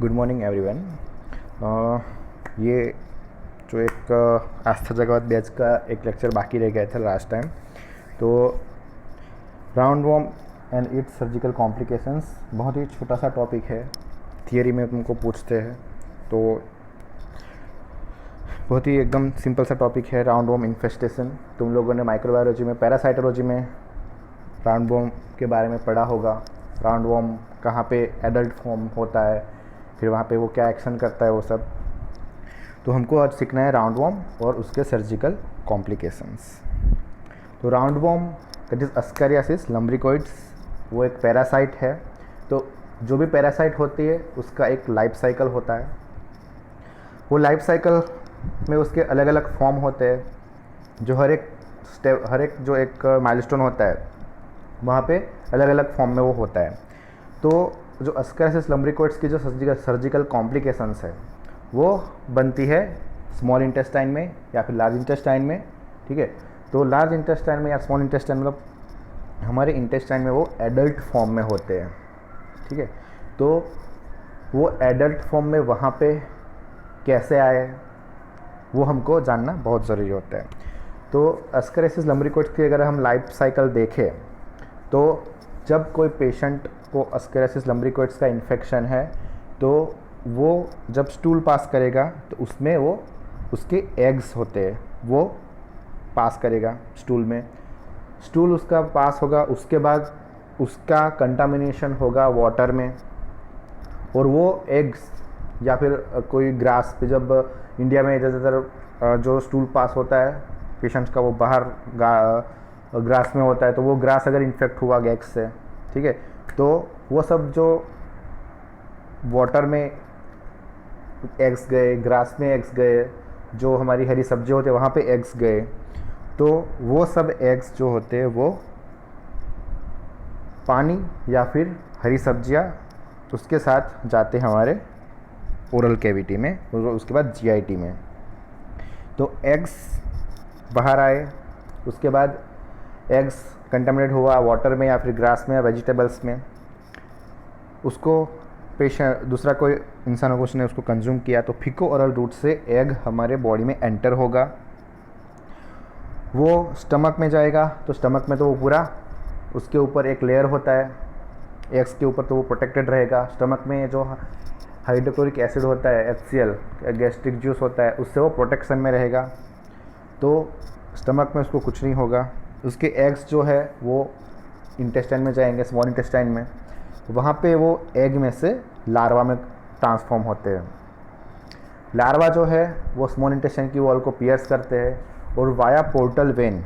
Good morning everyone. ये जो एक आस्था जगवत बैच का एक लेक्चर बाकी रह गया था लास्ट टाइम, तो round warm and it's surgical complications बहुत ही छोटा सा टॉपिक है। थियरी में तुमको पूछते हैं तो बहुत ही एकदम सिंपल सा टॉपिक है। राउंड वॉर्म इन्फेस्टेशन तुम लोगों ने माइक्रोबायोलॉजी में, पैरासाइटोलॉजी में राउंड वॉर्म के बारे में पढ़ा होगा। राउंड वॉर्म कहाँ पे एडल्ट फॉर्म होता है, फिर वहाँ पे वो क्या एक्शन करता है, वो सब। तो हमको आज सीखना है राउंड वॉर्म और उसके सर्जिकल कॉम्प्लिकेशंस। तो राउंड वॉर्म दैट इज़ अस्कारियासिस लम्ब्रिकोइड्स, वो एक पैरासाइट है। तो जो भी पैरासाइट होती है उसका एक लाइफ साइकिल होता है। वो लाइफ साइकिल में उसके अलग अलग फॉर्म होते हैं, जो हर एक जो एक माइलस्टोन होता है वहाँ पे अलग अलग फॉर्म में वो होता है। तो जो अस्कारियासिस लम्ब्रिकोइड्स की जो सर्जिकल कॉम्प्लिकेशंस है वो बनती है स्मॉल इंटेस्टाइन में या फिर लार्ज इंटेस्टाइन में, ठीक है। तो लार्ज इंटेस्टाइन में या स्मॉल इंटेस्टाइन मतलब हमारे इंटेस्टाइन में वो एडल्ट फॉर्म में होते हैं, ठीक है। तो वो एडल्ट फॉर्म में वहाँ पे कैसे आए वो हमको जानना बहुत ज़रूरी होता है। तो अस्कारियासिस लम्ब्रिकोइड्स की अगर हम लाइफ साइकिल देखें तो जब कोई पेशेंट को अस्कारियासिस लम्ब्रिकोइड्स का इन्फेक्शन है तो वो जब स्टूल पास करेगा तो उसमें वो उसके एग्स होते हैं वो पास करेगा स्टूल में। स्टूल उसका पास होगा, उसके बाद उसका कंटामिनेशन होगा वाटर में, और वो एग्स या फिर कोई ग्रास पे, जब इंडिया में ज़्यादातर जो स्टूल पास होता है पेशेंट्स का वो बाहर ग्रास में होता है, तो वो ग्रास अगर इन्फेक्ट हुआ गैस से, ठीक है, तो वो सब जो वाटर में एग्स गए, ग्रास में एग्स गए, जो हमारी हरी सब्जी होते हैं वहाँ पे एग्स गए, तो वो सब एग्स जो होते हैं वो पानी या फिर हरी सब्जियाँ उसके साथ जाते हैं हमारे ओरल कैविटी में और उसके बाद जीआईटी में। तो एग्स बाहर आए, उसके बाद एग्स कंटामिनेट हुआ वाटर में या फिर ग्रास में या वेजिटेबल्स में, उसको पेशेंट दूसरा कोई इंसान होगा उसने उसको कंज्यूम किया, तो फीको ओरल रूट से एग हमारे बॉडी में एंटर होगा। वो स्टमक में जाएगा तो स्टमक में तो वो पूरा उसके ऊपर एक लेयर होता है एग्स के ऊपर, तो वो प्रोटेक्टेड रहेगा। स्टमक में जो हाइड्रोक्लोरिक एसिड होता है HCl, गैस्ट्रिक जूस होता है, उससे वो प्रोटेक्शन में रहेगा, तो स्टमक में उसको कुछ नहीं होगा। उसके एग्स जो है वो इंटेस्टाइन में जाएंगे, स्मॉल इंटेस्टाइन में, वहाँ पे वो एग में से लार्वा में ट्रांसफॉर्म होते हैं। लार्वा जो है वो स्मॉल इंटेस्टाइन की वॉल को पियर्स करते हैं और वाया पोर्टल वेन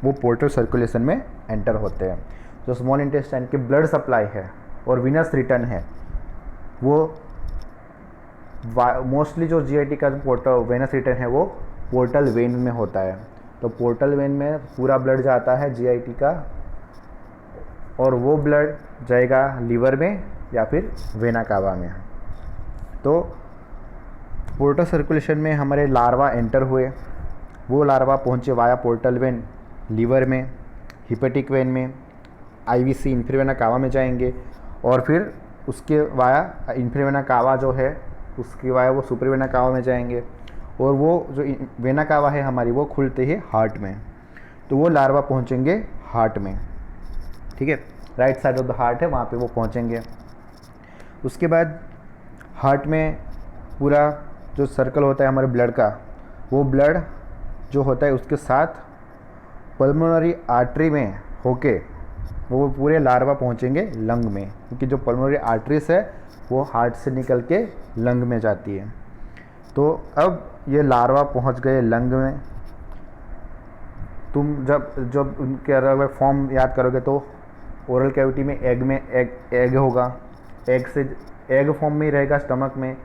वो पोर्टल सर्कुलेशन में एंटर होते हैं। जो स्मॉल इंटेस्टाइन की ब्लड सप्लाई है और विनस रिटर्न है वो मोस्टली जो जीआईटी का पोर्टल वेनस रिटर्न है वो पोर्टल वेन में होता है। तो पोर्टल वेन में पूरा ब्लड जाता है जीआईटी का, और वो ब्लड जाएगा लीवर में या फिर वेना कावा में। तो पोर्टल सर्कुलेशन में हमारे लार्वा एंटर हुए, वो लार्वा पहुँचे वाया पोर्टल वेन लीवर में, हिपेटिक वेन में, आईवीसी इन्फीरियर वेना कावा में जाएंगे, और फिर उसके वाया इन्फीरियर वेना कावा जो है उसकी वाया वो सुपर वेना कावा में जाएंगे, और वो जो वेना कावा है हमारी वो खुलते ही हार्ट में, तो वो लार्वा पहुंचेंगे हार्ट में, ठीक है। Right side of the heart है वहाँ पे वो पहुंचेंगे। उसके बाद हार्ट में पूरा जो सर्कल होता है हमारे ब्लड का, वो ब्लड जो होता है उसके साथ पल्मोनरी आर्टरी में होके वो पूरे लार्वा पहुंचेंगे लंग में, क्योंकि जो पल्मोनरी आर्टरीज है वो हार्ट से निकल के लंग में जाती है। तो अब ये लार्वा पहुंच गए लंग में। तुम जब उनके अलग फॉर्म याद करोगे तो ओरल कैविटी में एग होगा, एग से एग फॉर्म में ही रहेगा स्टमक में,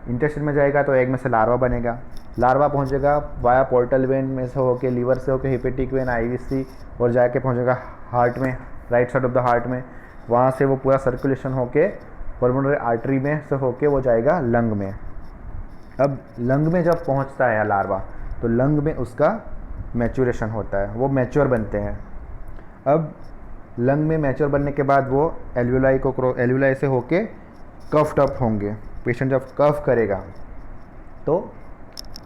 इंटेस्टाइन में जाएगा तो एग में से लार्वा बनेगा। लार्वा पहुंचेगा वाया पोर्टल वेन में से होके, लीवर से होके हिपेटिक वेन, आईवीसी, और जाके पहुंचेगा हार्ट में, right side of the heart में। वहाँ से वो पूरा सर्कुलेशन होके पल्मोनरी आर्टरी में से होके वो जाएगा लंग में। अब लंग में जब पहुंचता है लार्वा तो लंग में उसका मैच्योरेशन होता है, वो मैच्योर बनते हैं। अब लंग में मैच्योर बनने के बाद वो एल्वुलाई से होके कफ्ड अप होंगे, पेशेंट जब कफ करेगा तो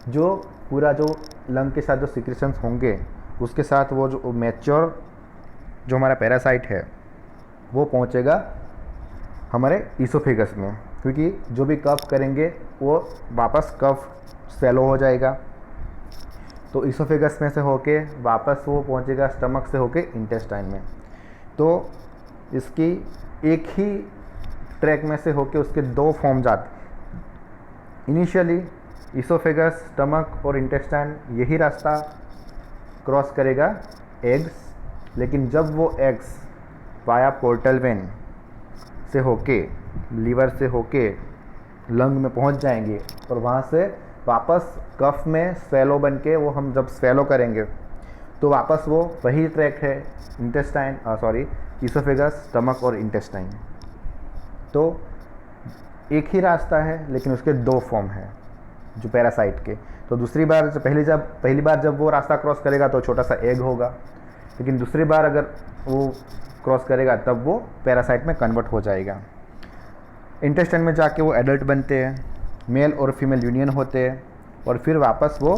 जो पूरा जो लंग के साथ जो सिक्रेशंस होंगे उसके साथ वो जो मैच्योर जो हमारा पैरासाइट है वो पहुंचेगा हमारे ईसोफेगस में, क्योंकि जो भी कफ करेंगे वो वापस कफ स्वेलो हो जाएगा, तो ईसोफेगस में से होके वापस वो पहुंचेगा स्टमक से होके इंटेस्टाइन में। तो इसकी एक ही ट्रैक में से होके उसके दो फॉर्म जाते। इनिशियली ईसोफेगस, स्टमक और इंटेस्टाइन यही रास्ता क्रॉस करेगा एग्स, लेकिन जब वो एग्स वाया पोर्टल वेन से होके लीवर से होके लंग में पहुंच जाएंगे और वहाँ से वापस कफ में स्वेलो बन के वो हम जब स्वेलो करेंगे तो वापस वो वही ट्रैक है इंटेस्टाइन ईसोफेगस, स्टमक और इंटेस्टाइन। तो एक ही रास्ता है लेकिन उसके दो फॉर्म हैं जो पैरासाइट के। तो दूसरी बार पहली बार जब वो रास्ता क्रॉस करेगा तो छोटा सा एग होगा, लेकिन दूसरी बार अगर वो क्रॉस करेगा तब वो पैरासाइट में कन्वर्ट हो जाएगा। इंटेस्टाइन में जाके वो एडल्ट बनते हैं, मेल और फीमेल यूनियन होते हैं और फिर वापस वो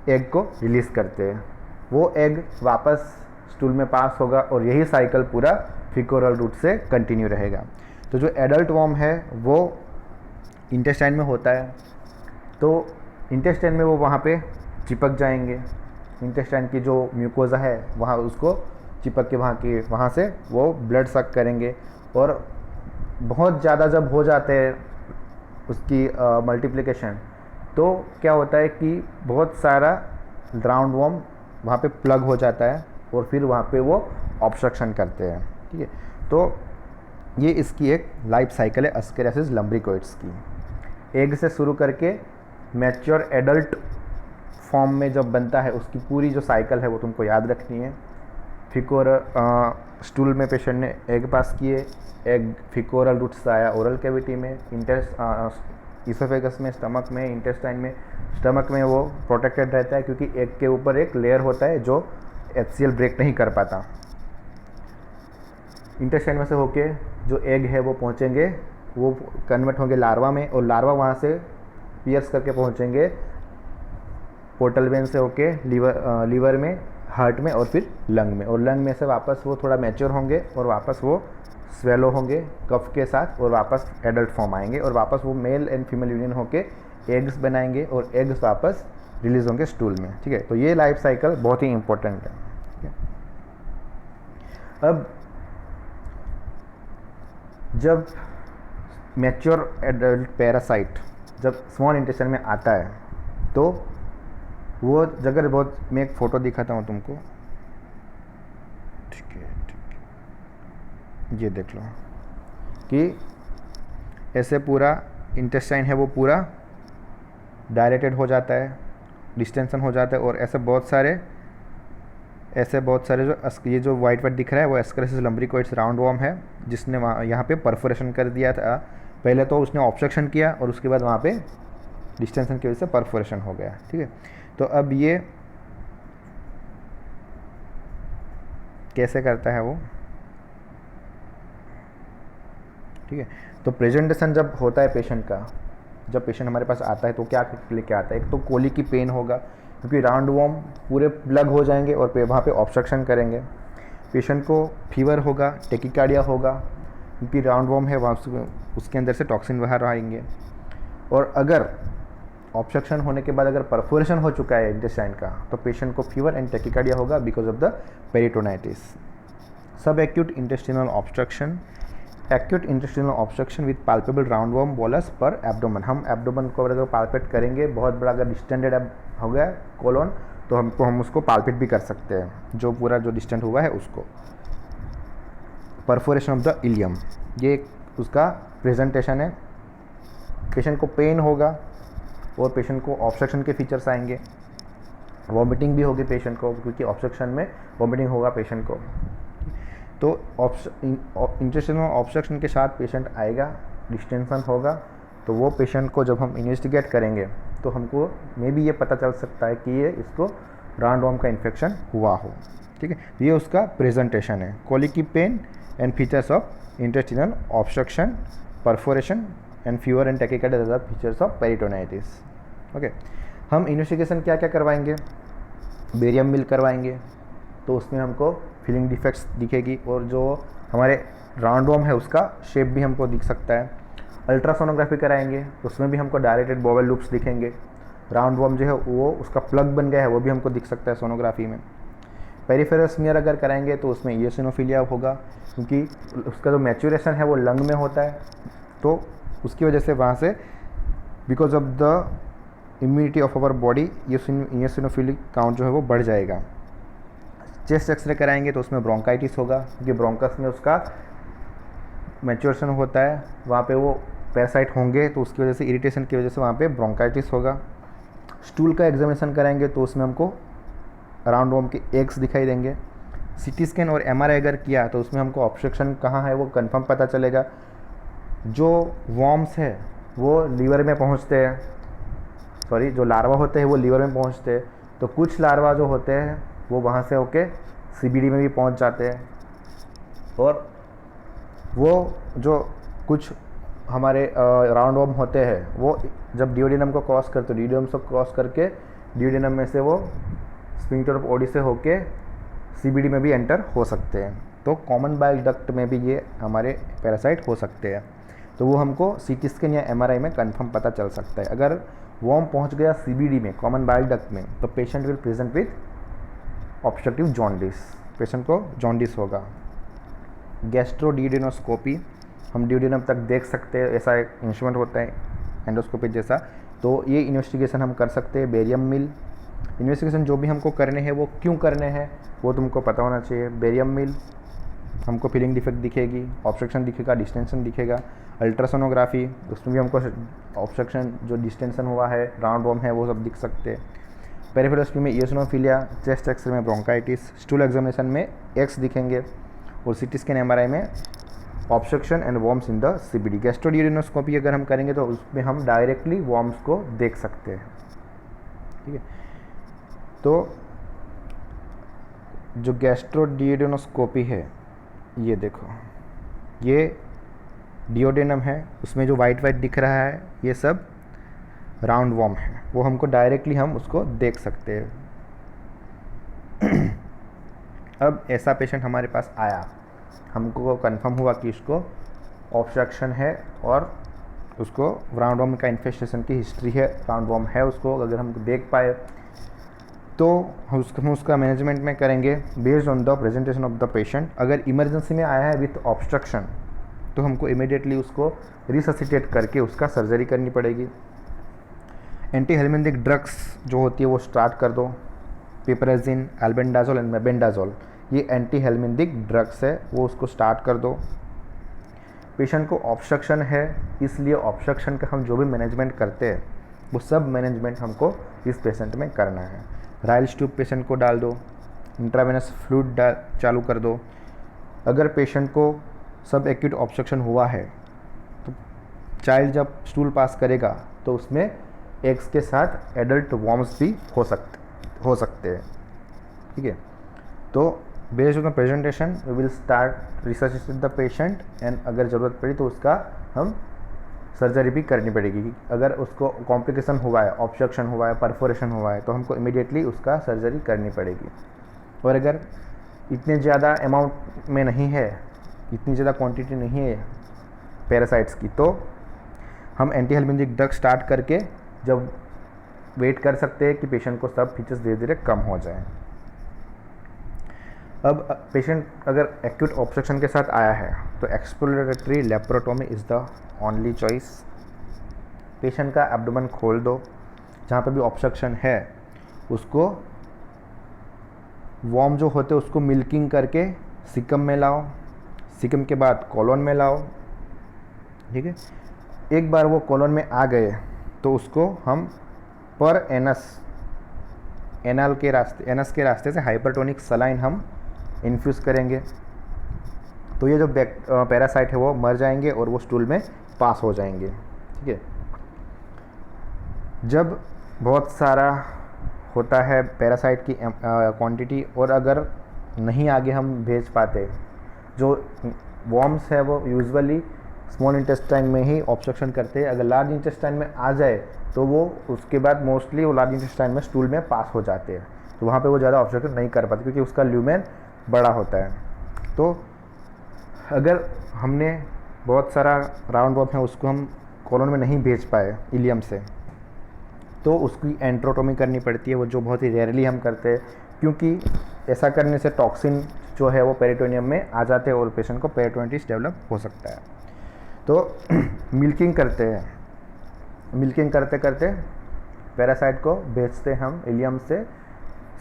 एग को रिलीज़ करते हैं। वो एग वापस स्टूल में पास होगा और यही साइकिल पूरा फिकोरल रूट से कंटिन्यू रहेगा। तो जो एडल्ट वॉर्म है वो इंटेस्टाइन में होता है, तो इंटेस्टाइन में वो वहाँ पे चिपक जाएंगे। इंटेस्टाइन की जो म्यूकोजा है वहाँ उसको चिपक के वहाँ से वो ब्लड सक करेंगे और बहुत ज़्यादा जब हो जाते हैं उसकी मल्टीप्लिकेशन तो क्या होता है कि बहुत सारा राउंड वॉर्म वहाँ पे प्लग हो जाता है और फिर वहाँ पे वो ऑब्स्ट्रक्शन करते हैं। ठीक है, तो ये इसकी एक लाइफ साइकिल है अस्केरियासिस लम्ब्रिकोइड्स की। एग से शुरू करके मैच्योर एडल्ट फॉर्म में जब बनता है उसकी पूरी जो साइकिल है वो तुमको याद रखनी है। स्टूल में पेशेंट ने एग पास किए, एग फिकोरल रूट से आया ओरल कैविटी में, ईसोफेगस में, स्टमक में, इंटेस्टाइन में। स्टमक में वो प्रोटेक्टेड रहता है क्योंकि एग के ऊपर एक लेयर होता है जो HCl ब्रेक नहीं कर पाता। इंटेस्टाइन में से होके जो एग है वो पहुँचेंगे, वो कन्वर्ट होंगे लार्वा में और लार्वा वहाँ से पियर्स करके पहुँचेंगे पोर्टल वेन से होके लीवर में, हार्ट में और फिर लंग में, और लंग में से वापस वो थोड़ा मैच्योर होंगे और वापस वो स्वेलो होंगे कफ के साथ और वापस एडल्ट फॉर्म आएंगे और वापस वो मेल एंड फीमेल यूनियन होके एग्स बनाएंगे और एग्स वापस रिलीज होंगे स्टूल में। ठीक है, तो ये लाइफ साइकिल बहुत ही इंपॉर्टेंट है। ठीक है, अब जब मैच्योर एडल्ट पैरासाइट जब स्मॉल इंटेस्टाइन में आता है तो वो जगह बहुत, मैं एक फ़ोटो दिखाता हूँ तुमको। ठीक है, ये देख लो कि ऐसे पूरा इंटेस्टाइन है वो पूरा डायलेटेड हो जाता है, डिस्टेंशन हो जाता है और ऐसे बहुत सारे जो ये जो वाइट दिख रहा है वो अस्केरियासिस लम्ब्रिकोइड्स राउंड वॉर्म है जिसने वहाँ यहाँ पे परफोरेशन कर दिया था। पहले तो उसने ऑब्स्ट्रक्शन किया और उसके बाद वहाँ पे डिस्टेंशन की वजह से परफोरेशन हो गया। ठीक है, तो अब ये कैसे करता है वो। ठीक है, तो प्रेजेंटेशन जब होता है पेशेंट का, जब पेशेंट हमारे पास आता है तो क्या लेके आता है, एक तो कोली की पेन होगा क्योंकि राउंड वॉर्म पूरे प्लग हो जाएंगे और वहाँ पे ऑब्स्ट्रक्शन करेंगे। पेशेंट को फीवर होगा, टेकिकार्डिया होगा क्योंकि राउंड वॉर्म है वहाँ उसके अंदर से टॉक्सिन बाहर आएंगे। और अगर ऑब्स्ट्रक्शन होने के बाद अगर परफोरेशन हो चुका है इंटेस्टाइन का तो पेशेंट को फीवर एंड टेकिकार्डिया होगा बिकॉज ऑफ द पेरिटोनाइटिस। सब acute intestinal obstruction, acute intestinal obstruction with palpable round warm bolus पर एब्डोमेन। हम एब्डोमेन को अगर पाल्पेट करेंगे, बहुत बड़ा अगर डिस्टेंडेड हो गया कोलोन तो हम उसको पाल्पेट भी कर सकते हैं, जो पूरा जो डिस्टेंट हुआ है उसको। परफोरेशन ऑफ द इलियम, ये उसका प्रेजेंटेशन है। पेशेंट को पेन होगा और पेशेंट को ऑब्स्ट्रक्शन के फीचर्स आएंगे, वॉमिटिंग भी होगी पेशेंट को क्योंकि ऑब्स्ट्रक्शन में वॉमिटिंग होगा पेशेंट को। तो इंटेस्टिनल ऑब्स्ट्रक्शन के साथ पेशेंट आएगा, डिस्टेंशन होगा, तो वो पेशेंट को जब हम इन्वेस्टिगेट करेंगे तो हमको मे बी ये पता चल सकता है कि ये इसको राउंड वॉर्म का इन्फेक्शन हुआ हो। ठीक है, ये उसका प्रेजेंटेशन है। कोलिक की pain and features of intestinal obstruction, perforation and fever and tachycardia are the features of peritonitis. Okay, हम इन्वेस्टिगेशन क्या क्या करवाएंगे? बेरियम मिल करवाएंगे, तो उसमें हमको फीलिंग डिफेक्ट्स दिखेगी और जो हमारे राउंड वॉर्म है उसका शेप भी हमको दिख सकता है। अल्ट्रासोनोग्राफी कराएंगे, उसमें भी हमको डायरेक्टेड बॉबल लूप्स दिखेंगे। राउंड वॉर्म जो है वो उसका प्लग बन गया है, वो भी हमको दिख सकता है सोनोग्राफी में। पेरिफेरल स्मीयर अगर कराएंगे तो उसमें इयोसिनोफिलिया होगा, क्योंकि उसका जो मैच्योरेशन है वो लंग में होता है, तो उसकी वजह से वहाँ से because of the immunity of our body eosinophilic count जो है वो बढ़ जाएगा। चेस्ट एक्सरे कराएंगे तो उसमें ब्रोंकाइटिस होगा, क्योंकि ब्रोंकस में उसका मैच्योरेशन होता है, वहाँ पे वो पैरासाइट होंगे, तो उसकी वजह से इरिटेशन की वजह से वहाँ पे ब्रोंकाइटिस होगा। स्टूल का एग्जामिनेशन कराएंगे तो उसमें हमको राउंड वॉर्म के एग्स दिखाई देंगे। सीटी स्कैन और एमआरआई अगर किया तो उसमें हमको ऑब्स्ट्रक्शन कहाँ है वो कंफर्म पता चलेगा। जो वॉर्म्स है वो लीवर में पहुँचते हैं, सॉरी जो लार्वा होते हैं वो लीवर में पहुँचते हैं, तो कुछ लार्वा जो होते हैं वो वहाँ से होके सीबीडी में भी पहुँच जाते हैं, और वो जो कुछ हमारे राउंड वॉर्म होते हैं वो जब डिओडिनम को क्रॉस करते, डिओडिनम से क्रॉस करके डिओडिनम में से वो स्फिंक्टर ऑफ ओडी से होके सीबीडी में भी एंटर हो सकते हैं। तो कॉमन बाइल डक्ट में भी ये हमारे पैरासाइट हो सकते हैं, तो वो हमको सीटी स्कैन या एमआरआई में कंफर्म पता चल सकता है। अगर वॉर्म पहुंच गया सीबीडी में, कॉमन बाइल डक्ट में, तो patient will present with obstructive jaundice, patient को जॉन्डिस होगा। गैस्ट्रोडियोडिनोस्कोपी, हम डियोडिनम तक देख सकते हैं, ऐसा एक इंस्ट्रूमेंट होता है एंडोस्कोपी जैसा, तो ये इन्वेस्टिगेशन हम कर सकते हैं। बेरियम मिल इन्वेस्टिगेशन जो भी हमको करने हैं वो क्यों करने हैं वो तुमको पता होना चाहिए। बेरियम मिल हमको फीलिंग डिफेक्ट दिखेगी, ऑब्स्ट्रक्शन दिखेगा, डिस्टेंशन दिखेगा। अल्ट्रासोनोग्राफी, उसमें भी हमको ऑब्स्ट्रक्शन जो डिस्टेंशन हुआ है, राउंड वॉर्म है, वो सब दिख सकते हैं। पेरिफेरल में इयोसिनोफिलिया, चेस्ट एक्सरे में ब्रोंकाइटिस, स्टूल एग्जामिनेशन में एक्स दिखेंगे, और सीटी स्कैन एमआरआई में obstruction and worms in the CBD. Gastroduodenoscopy अगर हम करेंगे तो उसमें हम डायरेक्टली वॉर्म्स को देख सकते हैं। ठीक है, तो जो गैस्ट्रोडियोडिनोस्कोपी है, ये देखो, ये डियोडेनम है, उसमें जो वाइट वाइट दिख रहा है ये सब राउंड वॉर्म है, वो हमको डायरेक्टली हम उसको देख सकते हैं। अब ऐसा पेशेंट हमारे पास आया, हमको कंफर्म हुआ कि उसको ऑब्स्ट्रक्शन है और उसको राउंड वॉर्म का इन्फेस्टेशन की हिस्ट्री है, राउंड वॉर्म है उसको, अगर हम देख पाए तो हम उसका मैनेजमेंट में करेंगे based on the presentation of the patient. अगर इमरजेंसी में आया है विथ ऑब्स्ट्रक्शन तो हमको इमीडिएटली उसको रिससिटेट करके उसका सर्जरी करनी पड़ेगी। एंटी हेलमिंथिक ड्रग्स जो होती है वो स्टार्ट कर दो, पिपरेजिन, एल्बेंडाजोल एंड मेबेंडाजोल, ये एंटी हेलमिंथिक ड्रग्स है, वो उसको स्टार्ट कर दो। पेशेंट को ऑब्स्ट्रक्शन है, इसलिए ऑब्स्ट्रक्शन का हम जो भी मैनेजमेंट करते हैं वो सब मैनेजमेंट हमको इस पेशेंट में करना है। राइल्स ट्यूब पेशेंट को डाल दो, इंट्रावेनस फ्लूइड चालू कर दो। अगर पेशेंट को सब एक्यूट ऑब्स्ट्रक्शन हुआ है तो चाइल्ड जब स्टूल पास करेगा तो उसमें एग्स के साथ एडल्ट वॉर्म्स भी हो सकते हैं। ठीक है, तो based on the presentation we will start research the patient, and अगर ज़रूरत पड़ी तो उसका हम सर्जरी भी करनी पड़ेगी। अगर उसको कॉम्प्लिकेशन हुआ है, ऑब्स्ट्रक्शन हुआ है, परफोरेशन हुआ है, तो हमको इमीडिएटली उसका सर्जरी करनी पड़ेगी। और अगर इतने ज़्यादा अमाउंट में नहीं है, इतनी ज़्यादा क्वांटिटी नहीं है पैरासाइट्स की, तो हम एंटी हेलमिंथिक ड्रग स्टार्ट करके जब वेट कर सकते हैं कि पेशेंट को सब फीचर्स धीरे धीरे कम हो जाए। अब पेशेंट अगर एक्यूट ऑब्स्ट्रक्शन के साथ आया है तो exploratory laparotomy is the only choice. Patient का एब्डोमेन खोल दो, जहाँ पे भी ऑब्स्ट्रक्शन है उसको वॉर्म जो होते हैं उसको मिल्किंग करके सिकम में लाओ, सिकम के बाद कॉलोन में लाओ। ठीक है, एक बार वो कॉलोन में आ गए तो उसको हम पर एनस के रास्ते से हाइपरटोनिक सलाइन हम इन्फ्यूज़ करेंगे, तो ये जो पैरासाइट है वो मर जाएंगे और वो स्टूल में पास हो जाएंगे। ठीक है, जब बहुत सारा होता है पैरासाइट की क्वांटिटी और अगर नहीं आगे हम भेज पाते, जो वॉर्म्स है वो यूजुअली स्मॉल इंटेस्टाइन में ही ऑब्स्ट्रक्शन करते हैं। अगर लार्ज इंटेस्टाइन में आ जाए तो वो उसके बाद मोस्टली वो लार्ज इंटेस्टाइन में स्टूल में पास हो जाते हैं, तो वहाँ पे वो ज़्यादा ऑब्स्ट्रक्शन नहीं कर पाते क्योंकि उसका ल्यूमेन बड़ा होता है। तो अगर हमने बहुत सारा राउंड वॉर्म है उसको हम कॉलोन में नहीं भेज पाए इलियम से, तो उसकी एंट्रोटोमी करनी पड़ती है, वो जो बहुत ही रेयरली हम करते हैं, क्योंकि ऐसा करने से टॉक्सिन जो है वो पेरिटोनियम में आ जाते हैं और पेशेंट को पेरिटोनिटिस डेवलप हो सकता है। तो मिल्किंग करते हैं, मिल्किंग करते करते पैरासाइट को भेजते हम इलियम से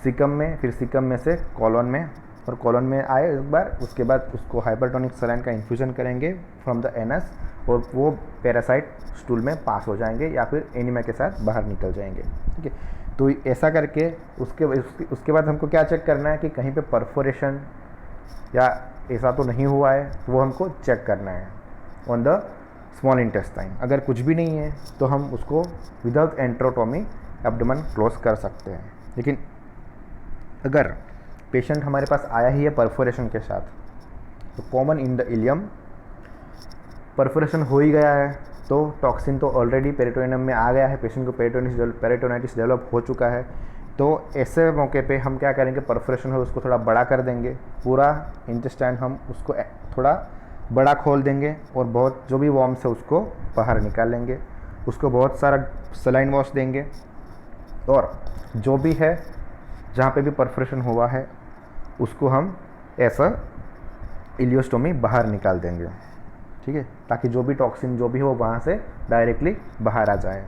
सिकम में, फिर सिकम में से कॉलोन में, और कॉलोन में आए एक बार, उसके बाद उसको हाइपरटोनिक सलाइन का इन्फ्यूजन करेंगे फ्रॉम द एनस, और वो पैरासाइट स्टूल में पास हो जाएंगे या फिर एनीमा के साथ बाहर निकल जाएंगे। ठीक है, तो ऐसा करके उसके बाद हमको क्या चेक करना है कि कहीं पे परफोरेशन या ऐसा तो नहीं हुआ है, तो वो हमको चेक करना है ऑन द स्मॉल इंटेस्टाइन। अगर कुछ भी नहीं है तो हम उसको विदाउट एंट्रोटोमी एब्डोमेन क्लोज कर सकते हैं। लेकिन अगर पेशेंट हमारे पास आया ही है परफोरेशन के साथ, तो common in the ilium perforation हो ही गया है, तो टॉक्सिन तो ऑलरेडी पेरिटोनियम में आ गया है, पेशेंट को पेरिटोनाइटिस डेवलप हो चुका है, तो ऐसे मौके पे हम क्या करेंगे, परफोरेशन है उसको थोड़ा बड़ा कर देंगे, पूरा इंटेस्टाइन हम उसको थोड़ा बड़ा खोल देंगे और बहुत जो भी वॉर्म्स है उसको बाहर निकाल लेंगे, उसको बहुत सारा सलाइन वॉश देंगे, और जो भी है जहाँ पे भी परफोरेशन हुआ है उसको हम ऐसा इलियोस्टोमी बाहर निकाल देंगे। ठीक है, ताकि जो भी टॉक्सिन जो भी हो वहाँ से डायरेक्टली बाहर आ जाए।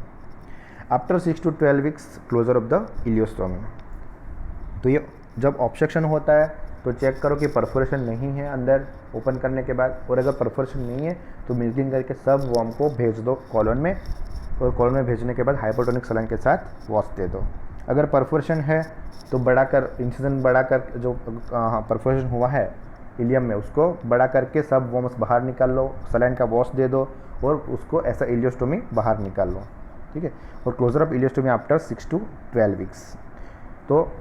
After 6 to 12 weeks closure of the ileostomy. तो ये जब ऑब्स्ट्रक्शन होता है तो चेक करो कि परफोरेशन नहीं है अंदर ओपन करने के बाद, और अगर परफोरेशन नहीं है तो मिल्किंग करके सब वॉर्म को भेज दो कॉलोन में, और कॉलोन में भेजने के बाद हाइपोटोनिक सलाइन के साथ वॉश दे दो। अगर परफोरेशन है तो बड़ा कर, इंसिजन बड़ा कर, जो परफोरेशन हुआ है इलियम में उसको बड़ा करके सब वॉर्म्स बाहर निकाल लो, सलाइन का वॉश दे दो और उसको ऐसा इलियोस्टोमी बाहर निकाल लो। ठीक है, और closure of ileostomy after 6 to 12 weeks. तो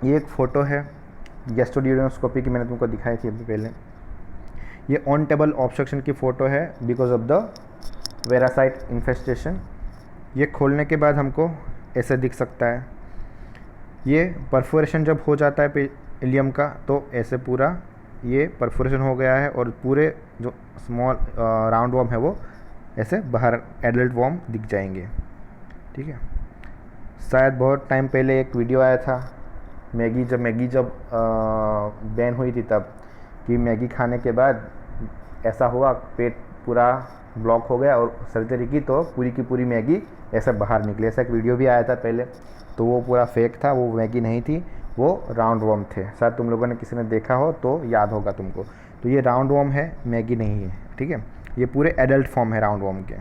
ये एक फ़ोटो है गैस्ट्रोड्यूरोस्कोपी की, मैंने तुमको दिखाई थी अभी पहले। ये ऑन टेबल ऑब्स्ट्रक्शन की फ़ोटो है बिकॉज ऑफ द वेरासाइट इन्फेस्टेशन। ये खोलने के बाद हमको ऐसे दिख सकता है। ये परफोरेशन जब हो जाता है इलियम का तो ऐसे पूरा ये परफोरेशन हो गया है और पूरे जो स्मॉल राउंड वॉर्म है वो ऐसे बाहर एडल्ट वॉर्म दिख जाएंगे। ठीक है, शायद बहुत टाइम पहले एक वीडियो आया था मैगी जब बैन हुई थी तब, कि मैगी खाने के बाद ऐसा हुआ पेट पूरा ब्लॉक हो गया और सर्जरी की तो पूरी की पूरी मैगी ऐसे बाहर निकली। ऐसा एक वीडियो भी आया था पहले, तो वो पूरा फेक था, वो मैगी नहीं थी, वो राउंड वॉर्म थे। शायद तुम लोगों ने किसी ने देखा हो तो याद होगा तुमको। तो ये राउंड वॉर्म है, मैगी नहीं है। ठीक है, ये पूरे एडल्ट फॉर्म है राउंड वॉर्म के।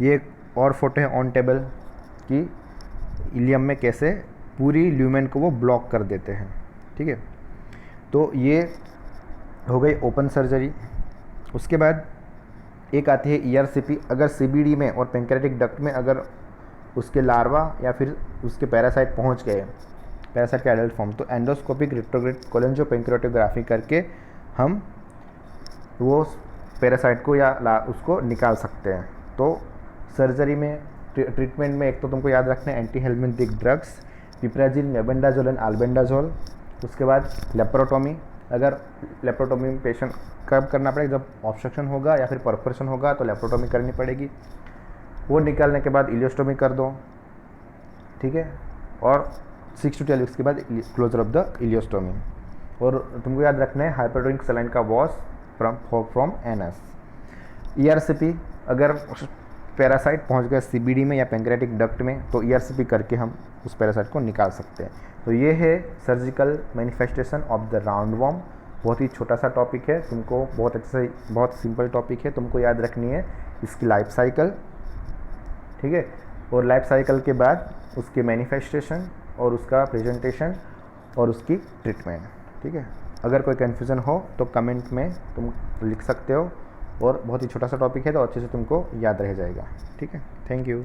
ये एक और फोटो है ऑन टेबल कि इलियम में कैसे पूरी ल्यूमेन को वो ब्लॉक कर देते हैं। ठीक है, तो ये हो गई ओपन सर्जरी। उसके बाद एक आती है ERCP। अगर CBD में और पेंक्रेटिक डक्ट में अगर उसके लार्वा या फिर उसके पैरासाइट पहुंच गए, पैरासाइट के एडल्ट फॉर्म, तो एंडोस्कोपिक रिट्रोग्रेड कोलेंजोपेंक्रेटोग्राफी करके हम वो पैरासाइट को या उसको निकाल सकते हैं। तो सर्जरी में ट्रीटमेंट में एक तो तुमको याद रखना है anti helminthic drugs, piperazine, mebendazole and albendazole. उसके बाद लेप्रोटोमी। अगर लेप्रोटोमी में पेशेंट कब करना पड़ेगा, जब ऑब्स्ट्रक्शन होगा या फिर परफोरेशन होगा तो लेप्रोटोमी करनी पड़ेगी। वो निकालने के बाद इलियोस्टोमी कर दो। ठीक है, और 6 to 12 वीक्स के बाद क्लोजर ऑफ द इलियोस्टोमी। और तुमको याद रखना है हाइपोटोनिक सलाइन का वॉश फ्रॉम एनस। ERCP अगर पैरासाइट पहुंच गए CBD में या पेंक्रेटिक डक्ट में तो ERCP करके हम उस पैरासाइट को निकाल सकते हैं। तो ये है surgical manifestation of the round warm. बहुत ही छोटा सा टॉपिक है, तुमको बहुत अच्छे से, बहुत सिंपल टॉपिक है, तुमको याद रखनी है इसकी लाइफ साइकिल। ठीक है, और लाइफ साइकिल के बाद उसके मैनिफेस्टेशन और उसका प्रेजेंटेशन और उसकी ट्रीटमेंट। ठीक है, अगर कोई कन्फ्यूज़न हो तो कमेंट में तुम लिख सकते हो, और बहुत ही छोटा सा टॉपिक है तो अच्छे से तुमको याद रह जाएगा। ठीक है, थैंक यू।